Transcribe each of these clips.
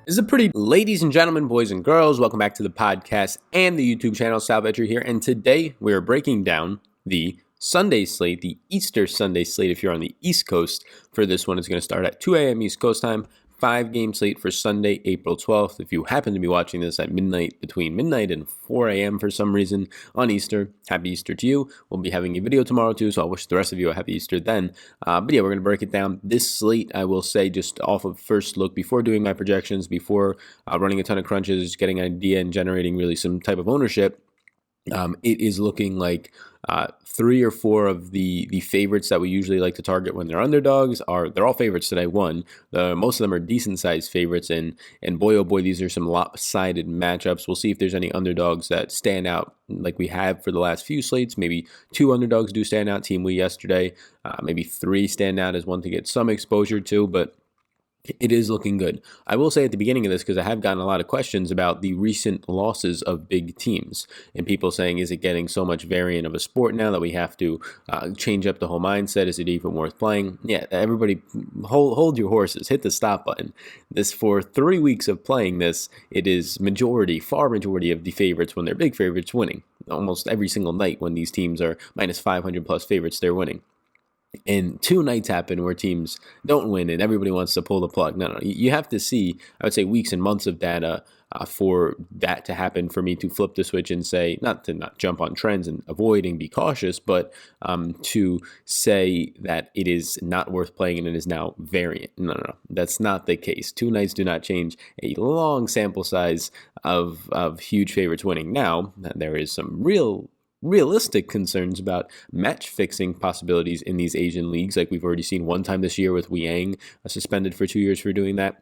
This is a pretty, ladies and gentlemen, boys and girls, welcome back to the podcast and the YouTube channel. Sal Vetri here, and today we are breaking down the Sunday slate, the Easter Sunday slate if you're on the East Coast. For this one, it's going to start at 2 a.m. East Coast time. 5-game slate for Sunday, April 12th. If you happen to be watching this at midnight, between midnight and 4 a.m. for some reason on Easter, happy Easter to you. We'll be having a video tomorrow too, so I'll wish the rest of you a happy Easter then. But yeah, we're going to break it down. This slate, I will say, just off of first look, before doing my projections, before running a ton of crunches, getting an idea and generating really some type of ownership, it is looking like 3 or 4 of the favorites that we usually like to target when they're underdogs they're all favorites today. Most of them are decent sized favorites, and boy oh boy, these are some lopsided matchups. We'll see if there's any underdogs that stand out like we have for the last few slates. Maybe 2 underdogs do stand out. Team We yesterday, maybe 3 stand out as one to get some exposure to, but it is looking good. I will say at the beginning of this, because I have gotten a lot of questions about the recent losses of big teams and people saying, is it getting so much variant of a sport now that we have to change up the whole mindset? Is it even worth playing? Yeah, everybody hold your horses, hit the stop button. This, for 3 weeks of playing this, it is far majority of the favorites, when they're big favorites, winning. Almost every single night when these teams are minus 500 plus favorites, they're winning. And 2 nights happen where teams don't win and everybody wants to pull the plug. No, you have to see, I would say, weeks and months of data for that to happen, for me to flip the switch and say, not jump on trends and avoid and be cautious, but to say that it is not worth playing and it is now variant. No, that's not the case. 2 nights do not change a long sample size of huge favorites winning. Now, there is some realistic concerns about match fixing possibilities in these Asian leagues, like we've already seen one time this year with Wiang suspended for 2 years for doing that.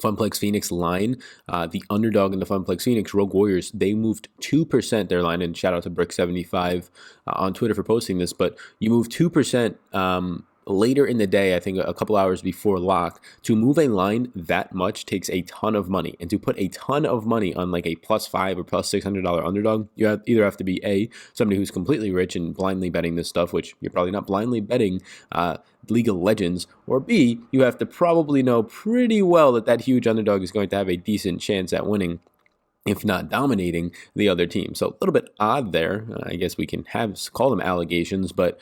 Funplex Phoenix line, the underdog in the Funplex Phoenix, Rogue Warriors, they moved 2% their line, and shout out to Brick75 on Twitter for posting this, but you move 2% later in the day, I think a couple hours before lock. To move a line that much takes a ton of money, and to put a ton of money on like a +5 or +600 underdog, you either have to be somebody who's completely rich and blindly betting this stuff, which you're probably not blindly betting League of Legends, or B, you have to probably know pretty well that huge underdog is going to have a decent chance at winning, if not dominating the other team. So a little bit odd there. I guess we can call them allegations, but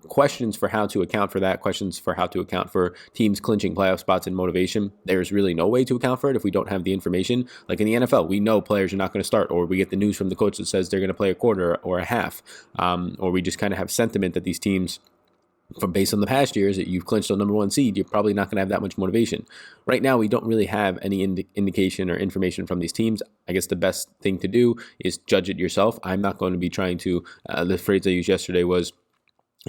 questions for how to account for that, questions for how to account for teams clinching playoff spots and motivation. There's really no way to account for it if we don't have the information. Like in the NFL, we know players are not going to start, or we get the news from the coach that says they're going to play a quarter or a half, or we just kind of have sentiment that these teams, based on the past years, that you've clinched a number 1 seed, you're probably not going to have that much motivation. Right now, we don't really have any indication or information from these teams. I guess the best thing to do is judge it yourself. I'm not going to be trying to, the phrase I used yesterday was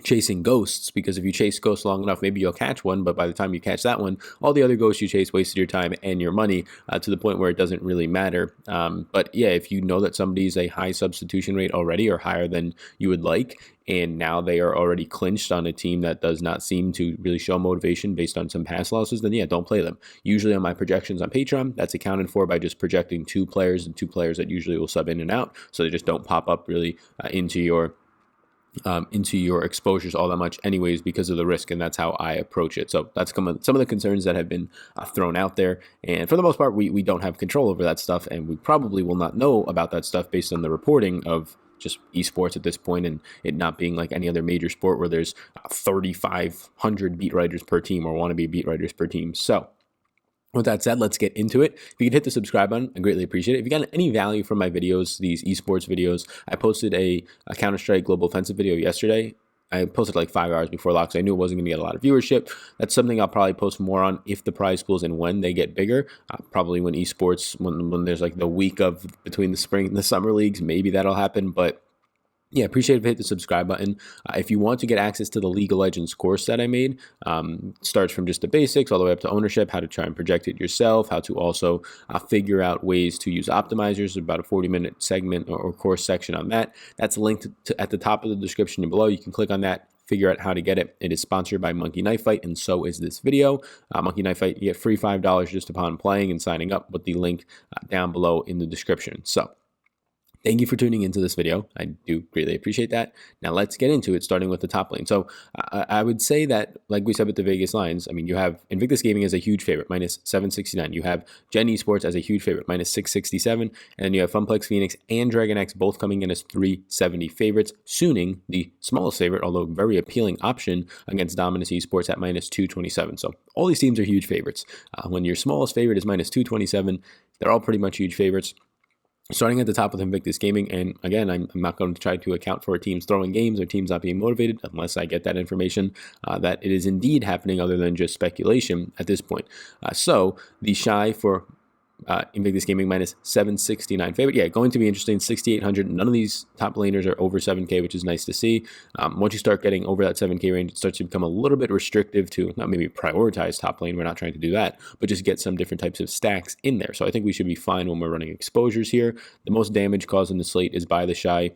chasing ghosts, because if you chase ghosts long enough, maybe you'll catch one, but by the time you catch that one, all the other ghosts you chase wasted your time and your money to the point where it doesn't really matter. But yeah, if you know that somebody's a high substitution rate already, or higher than you would like, and now they are already clinched on a team that does not seem to really show motivation based on some past losses, then yeah, don't play them. Usually on my projections on Patreon, that's accounted for by just projecting 2 players, and 2 players that usually will sub in and out, so they just don't pop up really into your exposures all that much anyways, because of the risk, and that's how I approach it. So that's some of the concerns that have been thrown out there, and for the most part, we don't have control over that stuff, and we probably will not know about that stuff based on the reporting of just esports at this point, and it not being like any other major sport where there's 3,500 beat writers per team, or wannabe beat writers per team. So with that said, let's get into it. If you could hit the subscribe button, I greatly appreciate it. If you got any value from my videos, these esports videos, I posted a Counter-Strike Global Offensive video yesterday. I posted like 5 hours before lock, so I knew it wasn't going to get a lot of viewership. That's something I'll probably post more on if the prize pools and when they get bigger. Probably when esports, when there's like the week of between the spring and the summer leagues, maybe that'll happen. But yeah, appreciate it if you hit the subscribe button. If you want to get access to the League of Legends course that I made, starts from just the basics all the way up to ownership, how to try and project it yourself, how to also figure out ways to use optimizers, about a 40-minute segment or course section on that. That's linked at the top of the description below. You can click on that, figure out how to get it. It is sponsored by Monkey Knife Fight, and so is this video. Monkey Knife Fight, you get free $5 just upon playing and signing up with the link down below in the description. So Thank you for tuning into this video. I do greatly appreciate that. Now let's get into it, starting with the top lane. So I would say that, like we said with the Vegas lines, I mean, you have Invictus Gaming as a huge favorite, minus 769. You have Gen Esports as a huge favorite, minus 667. And then you have Funplex Phoenix and Dragon X both coming in as 370 favorites. Suning, the smallest favorite, although very appealing option against Dominus Esports at minus 227. So all these teams are huge favorites. When your smallest favorite is minus 227, they're all pretty much huge favorites. Starting at the top with Invictus Gaming, and again, I'm not going to try to account for teams throwing games or teams not being motivated unless I get that information that it is indeed happening other than just speculation at this point. So the shy for Invictus Gaming minus 769 favorite. Yeah, going to be interesting. 6,800. None of these top laners are over 7K, which is nice to see. Once you start getting over that 7K range, it starts to become a little bit restrictive to not maybe prioritize top lane. We're not trying to do that, but just get some different types of stacks in there. So I think we should be fine when we're running exposures here. The most damage caused in the slate is by the Shy.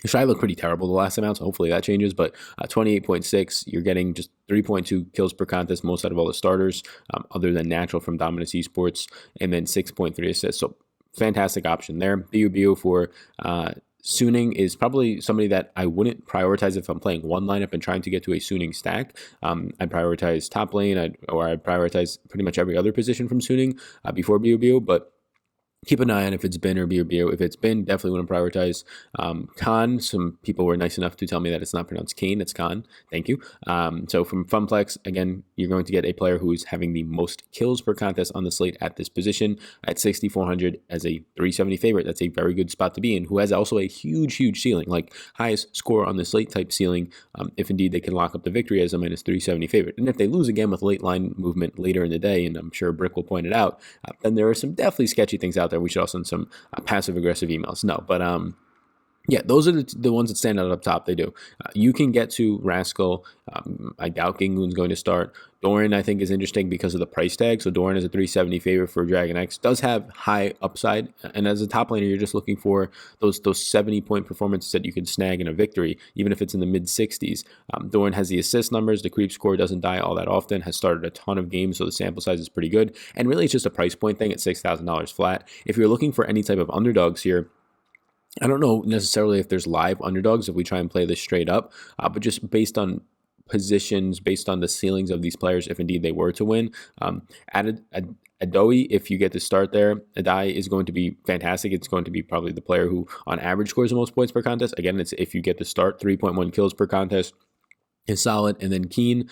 The Shy looked pretty terrible the last amount, so hopefully that changes, but 28.6, you're getting just 3.2 kills per contest, most out of all the starters, other than Natural from Dominus Esports, and then 6.3 assists, so fantastic option there. BU for Suning is probably somebody that I wouldn't prioritize if I'm playing one lineup and trying to get to a Suning stack. I'd prioritize top lane, I'd prioritize pretty much every other position from Suning before BU, but keep an eye on if it's Bin or BO. If it's Bin, definitely want to prioritize Khan. Some people were nice enough to tell me that it's not pronounced Kane, it's Khan. Thank you. So from Funplex, again, you're going to get a player who is having the most kills per contest on the slate at this position at 6,400 as a 370 favorite. That's a very good spot to be in, who has also a huge ceiling, like highest score on the slate type ceiling, if indeed they can lock up the victory as a minus 370 favorite. And if they lose again with late line movement later in the day, and I'm sure Brick will point it out, then there are some definitely sketchy things out there. We should also send some passive aggressive emails. No, but yeah, those are the ones that stand out up top. They do. You can get to Rascal. I doubt Gingun's going to start. Doran, I think, is interesting because of the price tag. So Doran is a 370 favorite for Dragon X. Does have high upside. And as a top laner, you're just looking for those 70-point performances that you can snag in a victory, even if it's in the mid-60s. Doran has the assist numbers. The creep score doesn't die all that often. Has started a ton of games, so the sample size is pretty good. And really, it's just a price point thing at $6,000 flat. If you're looking for any type of underdogs here, I don't know necessarily if there's live underdogs if we try and play this straight up, but just based on positions, based on the ceilings of these players, if indeed they were to win. Adoi, if you get to start there, Adai is going to be fantastic. It's going to be probably the player who on average scores the most points per contest. Again, it's if you get to start, 3.1 kills per contest is solid. And then Keen,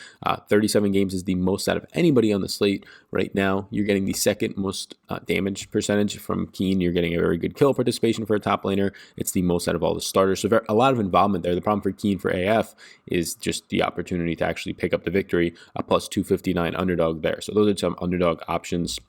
37 games is the most out of anybody on the slate right now. You're getting the second most damage percentage from Keen. You're getting a very good kill participation for a top laner. It's the most out of all the starters. So a lot of involvement there. The problem for Keen for AF is just the opportunity to actually pick up the victory, a plus 259 underdog there. So those are some underdog options.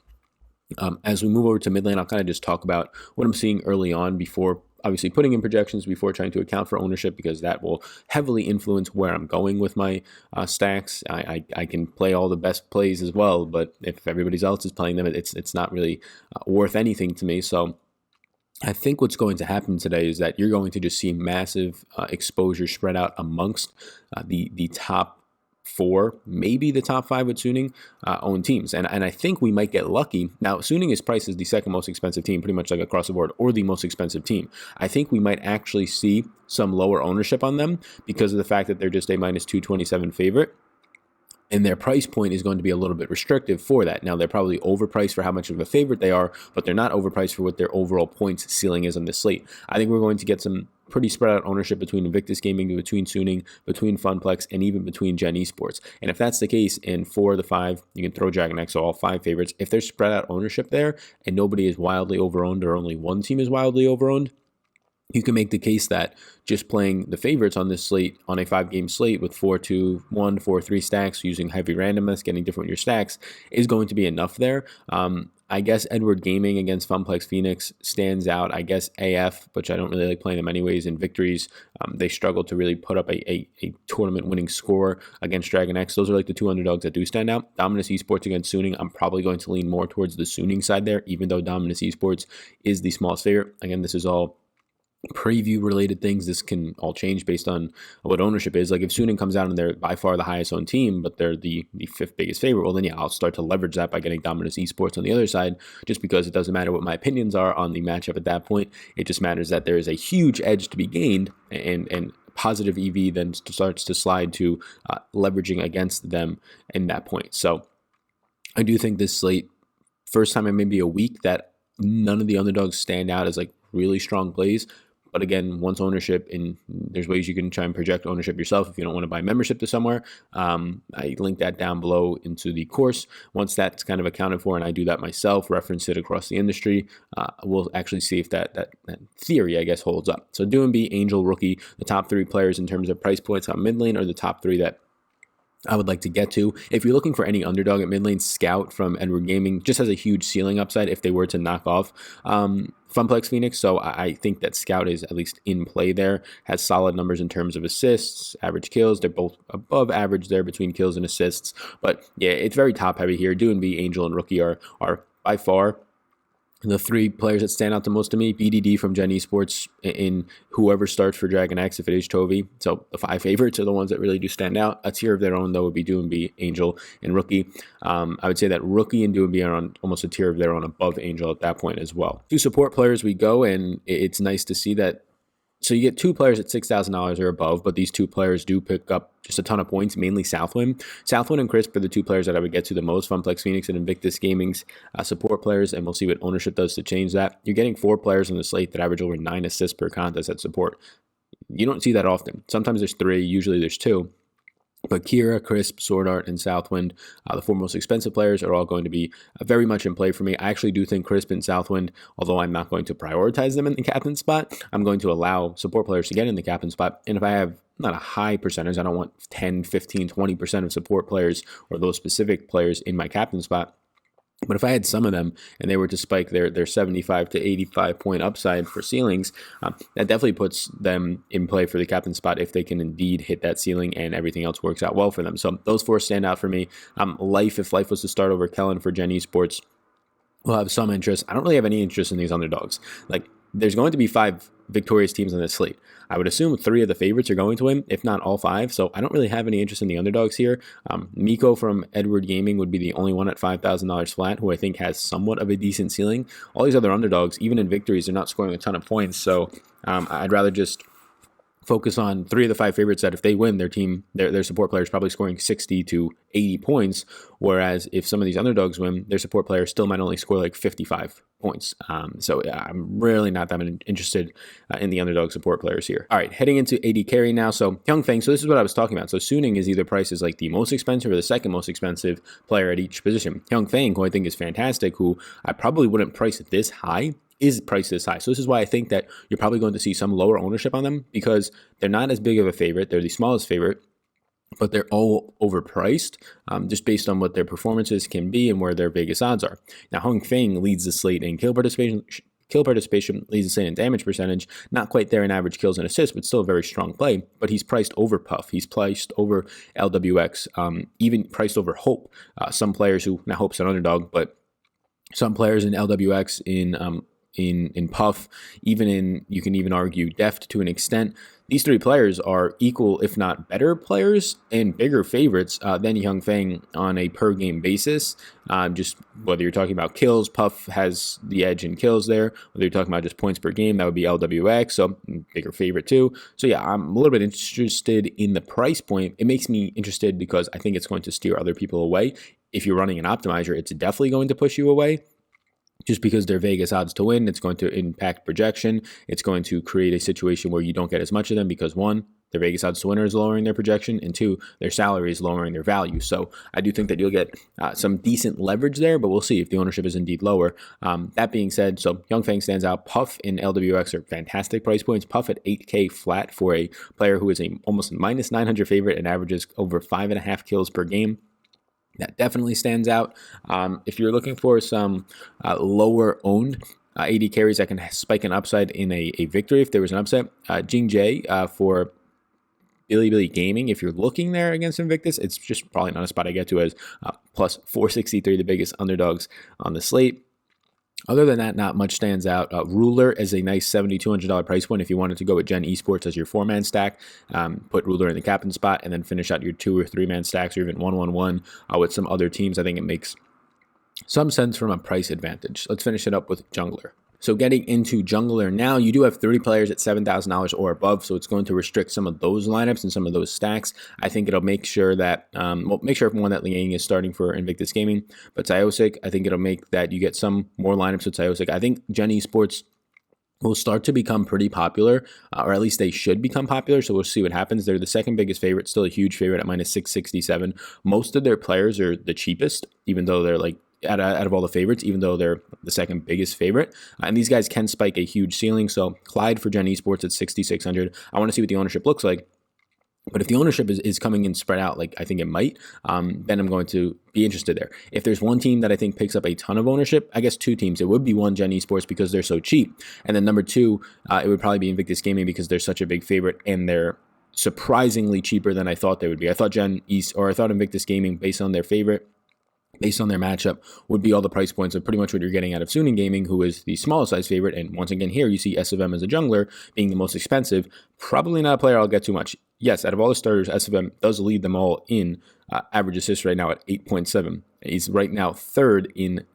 As we move over to mid lane, I'll kind of just talk about what I'm seeing early on before obviously putting in projections, before trying to account for ownership, because that will heavily influence where I'm going with my stacks. I can play all the best plays as well, but if everybody else is playing them, it's not really worth anything to me. So I think what's going to happen today is that you're going to just see massive exposure spread out amongst the top 4, maybe the top 5 with Suning own teams. And I think we might get lucky. Now, Suning is priced as the second most expensive team, pretty much like across the board, or the most expensive team. I think we might actually see some lower ownership on them because of the fact that they're just a minus 227 favorite. And their price point is going to be a little bit restrictive for that. Now, they're probably overpriced for how much of a favorite they are, but they're not overpriced for what their overall points ceiling is on this slate. I think we're going to get some pretty spread out ownership between Invictus Gaming, between Suning, between Funplex, and even between Gen Esports. And if that's the case, in 4 of the 5, you can throw Dragon X, so all 5 favorites. If there's spread out ownership there and nobody is wildly overowned or only one team is wildly overowned, you can make the case that just playing the favorites on this slate, on a 5-game slate with 4-2-1, 4-3 stacks, using heavy randomness, getting different your stacks, is going to be enough there. I guess Edward Gaming against Funplex Phoenix stands out. I guess AF, which I don't really like playing them anyways, in victories, they struggle to really put up a tournament-winning score against Dragon X. Those are like the 2 underdogs that do stand out. Dominus Esports against Suning, I'm probably going to lean more towards the Suning side there, even though Dominus Esports is the smallest favorite. Again, this is all preview related things. This can all change based on what ownership is. Like if Suning comes out and they're by far the highest owned team, but they're the fifth biggest favorite, well then yeah, I'll start to leverage that by getting Dominus Esports on the other side, just because it doesn't matter what my opinions are on the matchup at that point. It just matters that there is a huge edge to be gained, and positive EV then starts to slide to leveraging against them in that point. So I do think this slate, first time in maybe a week that none of the underdogs stand out as like really strong plays. But again, once ownership, and there's ways you can try and project ownership yourself if you don't want to buy membership to somewhere. I link that down below into the course. Once that's kind of accounted for, and I do that myself, reference it across the industry, we'll actually see if that theory, I guess, holds up. So DoinB, Angel, Rookie, the top three players in terms of price points on mid lane are the top three that I would like to get to. If you're looking for any underdog at mid lane, Scout from Edward Gaming just has a huge ceiling upside if they were to knock off Funplex Phoenix. So I think that Scout is at least in play there, has solid numbers in terms of assists, average kills. They're both above average there between kills and assists. But yeah, it's very top heavy here. DoinB, Angel, and Rookie are by far the three players that stand out the most to me. BDD from Gen Esports in whoever starts for Dragon X, if it is Chovy. So the five favorites are the ones that really do stand out. A tier of their own, though, would be DoinB, Angel, and Rookie. I would say that Rookie and DoinB are on almost a tier of their own above Angel at that point as well. To support players we go, and it's nice to see that. So you get two players at $6,000 or above, but these two players do pick up just a ton of points, mainly Southwind. Southwind and Crisp are the two players that I would get to the most. Funplex Phoenix and Invictus Gaming's support players, and we'll see what ownership does to change that. You're getting four players on the slate that average over 9 assists per contest at support. You don't see that often. Sometimes there's 3, usually there's 2. But Kira, Crisp, Sword Art, and Southwind, the four most expensive players, are all going to be very much in play for me. I actually do think Crisp and Southwind, although I'm not going to prioritize them in the captain spot, I'm going to allow support players to get in the captain spot. And if I have not a high percentage, I don't want 10, 15, 20% of support players or those specific players in my captain spot. But if I had some of them and they were to spike their 75 to 85 point upside for ceilings, that definitely puts them in play for the captain spot if they can indeed hit that ceiling and everything else works out well for them. So those four stand out for me. Life, if Life was to start over Kellen for Gen Esports, will have some interest. I don't really have any interest in these underdogs. Like, there's going to be 5 victorious teams on this slate. I would assume 3 of the favorites are going to win, if not all 5. So I don't really have any interest in the underdogs here. Miko from Edward Gaming would be the only one at $5,000 flat, who I think has somewhat of a decent ceiling. All these other underdogs, even in victories, they're not scoring a ton of points. So I'd rather just focus on 3 of the 5 favorites that if they win, their team, their support players probably scoring 60 to 80 points. Whereas if some of these underdogs win, their support players still might only score like 55 points. So I'm really not that interested in the underdog support players here. All right, heading into AD carry now. So Hyungfeng, so this is what I was talking about. So Suning is either priced as like the most expensive or the second most expensive player at each position. Hyungfeng, who I think is fantastic, who I probably wouldn't price it this high, is priced this high. So this is why I think that you're probably going to see some lower ownership on them, because they're not as big of a favorite. They're the smallest favorite, but they're all overpriced just based on what their performances can be and where their Vegas odds are. Now, Hyungfeng leads the slate in kill participation, leads the slate in damage percentage. Not quite there in average kills and assists, but still a very strong play. But he's priced over Puff. He's priced over LWX, even priced over Hope. Some players who, now Hope's an underdog, but some players in LWX, in Puff, even in, you can even argue, Deft to an extent. These 3 players are equal, if not better players and bigger favorites than Hyungfeng on a per game basis. Just whether you're talking about kills, Puff has the edge in kills there. Whether you're talking about just points per game, that would be LWX, so bigger favorite too. So yeah, I'm a little bit interested in the price point. It makes me interested because I think it's going to steer other people away. If you're running an optimizer, it's definitely going to push you away. Just because their Vegas odds to win, it's going to impact projection. It's going to create a situation where you don't get as much of them because 1, their Vegas odds to winner is lowering their projection, and 2, their salary is lowering their value. So I do think that you'll get some decent leverage there, but we'll see if the ownership is indeed lower. That being said, so Hyungfeng stands out. Puff and LWX are fantastic price points. Puff at 8K flat for a player who is a almost minus 900 favorite and averages over 5.5 kills per game. That definitely stands out. If you're looking for some lower owned AD carries that can spike an upside in a victory, if there was an upset, Jing Jae for Billy Gaming, if you're looking there against Invictus, it's just probably not a spot I get to as plus 463, the biggest underdogs on the slate. Other than that, not much stands out. Ruler is a nice $7,200 price point if you wanted to go with Gen Esports as your 4-man stack. Put Ruler in the captain spot and then finish out your 2 or 3-man stacks or even 1-1-1 with some other teams. I think it makes some sense from a price advantage. Let's finish it up with Jungler. So getting into Jungler now, you do have 30 players at $7,000 or above, so it's going to restrict some of those lineups and some of those stacks. I think it'll make sure that, make sure everyone that Liang is starting for Invictus Gaming. But Xiosic, I think it'll make that you get some more lineups with Xiosic. I think Gen Esports will start to become pretty popular, or at least they should become popular. So we'll see what happens. They're the second biggest favorite, still a huge favorite at minus 667. Most of their players are the cheapest, even though they're like, out of all the favorites, even though they're the second biggest favorite. And these guys can spike a huge ceiling. So Clyde for Gen Esports at 6,600. I want to see what the ownership looks like. But if the ownership is coming in spread out, like I think it might, then I'm going to be interested there. If there's one team that I think picks up a ton of ownership, I guess 2 teams. It would be one, Gen Esports, because they're so cheap. And then number 2, it would probably be Invictus Gaming because they're such a big favorite and they're surprisingly cheaper than I thought they would be. I thought I thought Invictus Gaming, based on their favorite, based on their matchup, would be all the price points of pretty much what you're getting out of Suning Gaming, who is the smallest size favorite. And once again, here you see SFM as a jungler being the most expensive. Probably not a player I'll get too much. Yes, out of all the starters, SFM does lead them all in average assists right now at 8.7. He's right now third in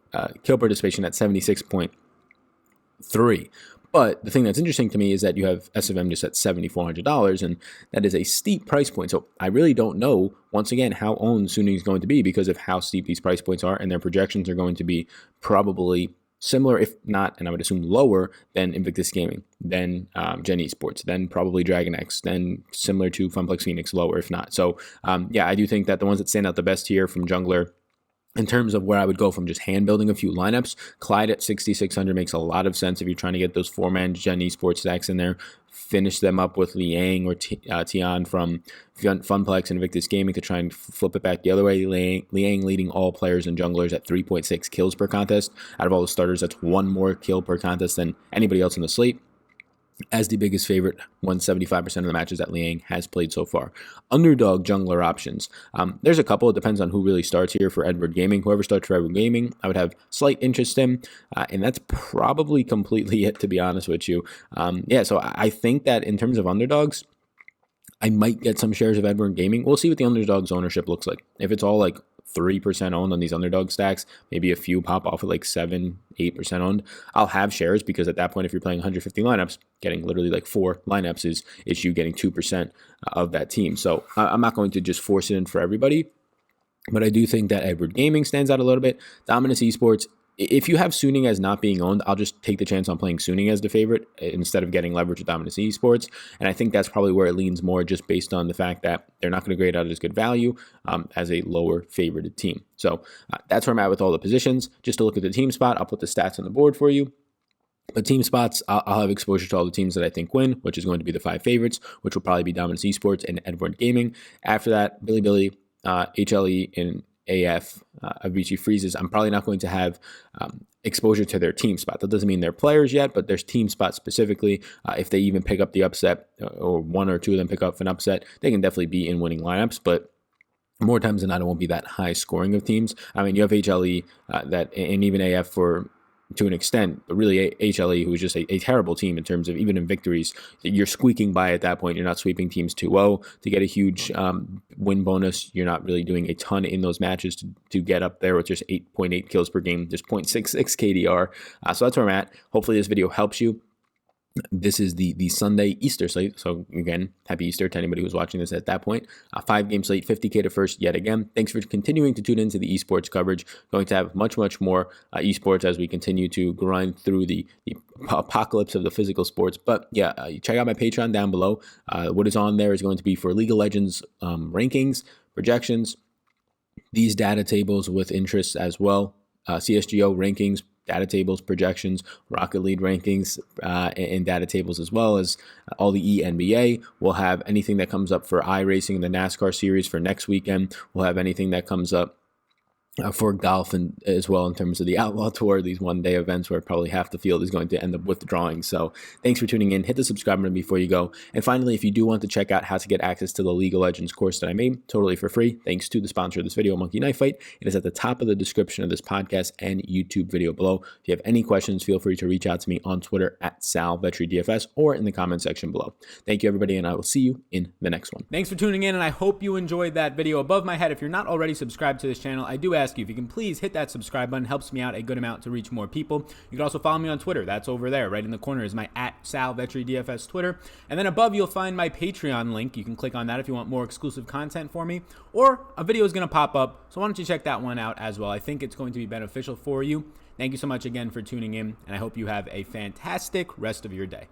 kill participation at 76.3. But the thing that's interesting to me is that you have SFM just at $7,400, and that is a steep price point. So I really don't know, once again, how owned Suning is going to be because of how steep these price points are, and their projections are going to be probably similar, if not, and I would assume lower than Invictus Gaming, then Gen Esports, then probably Dragon X, then similar to Funplex Phoenix, lower if not. So yeah, I do think that the ones that stand out the best here from Jungler, in terms of where I would go from just hand building a few lineups, Clyde at 6,600 makes a lot of sense if you're trying to get those 4-man Gen Esports stacks in there. Finish them up with Liang or Tian from Funplex and Invictus Gaming to try and flip it back the other way. Liang leading all players and junglers at 3.6 kills per contest. Out of all the starters, that's 1 more kill per contest than anybody else in the slate. As the biggest favorite, 175% of the matches that Liang has played so far. Underdog jungler options. There's a couple. It depends on who really starts here for Edward Gaming. Whoever starts for Edward Gaming, I would have slight interest in. And that's probably completely it, to be honest with you. Yeah, so I think that in terms of underdogs, I might get some shares of Edward Gaming. We'll see what the underdog's ownership looks like. If it's all like 3% owned on these underdog stacks, maybe a few pop off at like 7-8% owned, I'll have shares, because at that point, if you're playing 150 lineups, getting literally like 4 lineups is you getting 2% of that team. So I'm not going to just force it in for everybody, but I do think that Edward Gaming stands out a little bit. Dominus Esports, if you have Suning as not being owned, I'll just take the chance on playing Suning as the favorite instead of getting leverage with Dominus Esports. And I think that's probably where it leans more, just based on the fact that they're not going to grade out as good value as a lower favorited team. So that's where I'm at with all the positions. Just to look at the team spot, I'll put the stats on the board for you. But team spots, I'll have exposure to all the teams that I think win, which is going to be the 5 favorites, which will probably be Dominus Esports and Edward Gaming. After that, Billy, HLE, and AF, Avicii freezes. I'm probably not going to have exposure to their team spot. That doesn't mean they're players yet, but there's team spot specifically. If they even pick up the upset, or 1 or 2 of them pick up an upset, they can definitely be in winning lineups. But more times than not, it won't be that high scoring of teams. I mean, you have HLE and even AF to an extent, but really HLE, who is just a terrible team in terms of even in victories. You're squeaking by at that point. You're not sweeping teams 2-0 to get a huge win bonus. You're not really doing a ton in those matches to get up there with just 8.8 kills per game, just 0.66 KDR. So that's where I'm at. Hopefully this video helps you. This is the Sunday Easter slate. So again, happy Easter to anybody who's watching this at that point. 5-game slate, 50K to first yet again. Thanks for continuing to tune into the esports coverage. Going to have much more esports as we continue to grind through the apocalypse of the physical sports. But yeah, check out my Patreon down below. What is on there is going to be for League of Legends rankings, projections, these data tables with interests as well, CSGO rankings, data tables, projections, Rocket League rankings, and data tables, as well as all the ENBA. We'll have anything that comes up for iRacing, the NASCAR series for next weekend. We'll have anything that comes up for golf and as well in terms of the Outlaw Tour, these one-day events where probably half the field is going to end up withdrawing. So thanks for tuning in. Hit the subscribe button before you go. And finally, if you do want to check out how to get access to the League of Legends course that I made totally for free, thanks to the sponsor of this video, Monkey Knife Fight, it is at the top of the description of this podcast and YouTube video below. If you have any questions, feel free to reach out to me on Twitter at SalVetriDFS or in the comment section below. Thank you, everybody, and I will see you in the next one. Thanks for tuning in, and I hope you enjoyed that video. Above my head, if you're not already subscribed to this channel, I do ask you if you can please hit that subscribe button. Helps me out a good amount to reach more people. You can also follow me on Twitter. That's over there. Right in the corner is my @SalVetriDFS Twitter. And then above you'll find my Patreon link. You can click on that if you want more exclusive content for me. Or a video is going to pop up. So why don't you check that one out as well. I think it's going to be beneficial for you. Thank you so much again for tuning in, and I hope you have a fantastic rest of your day.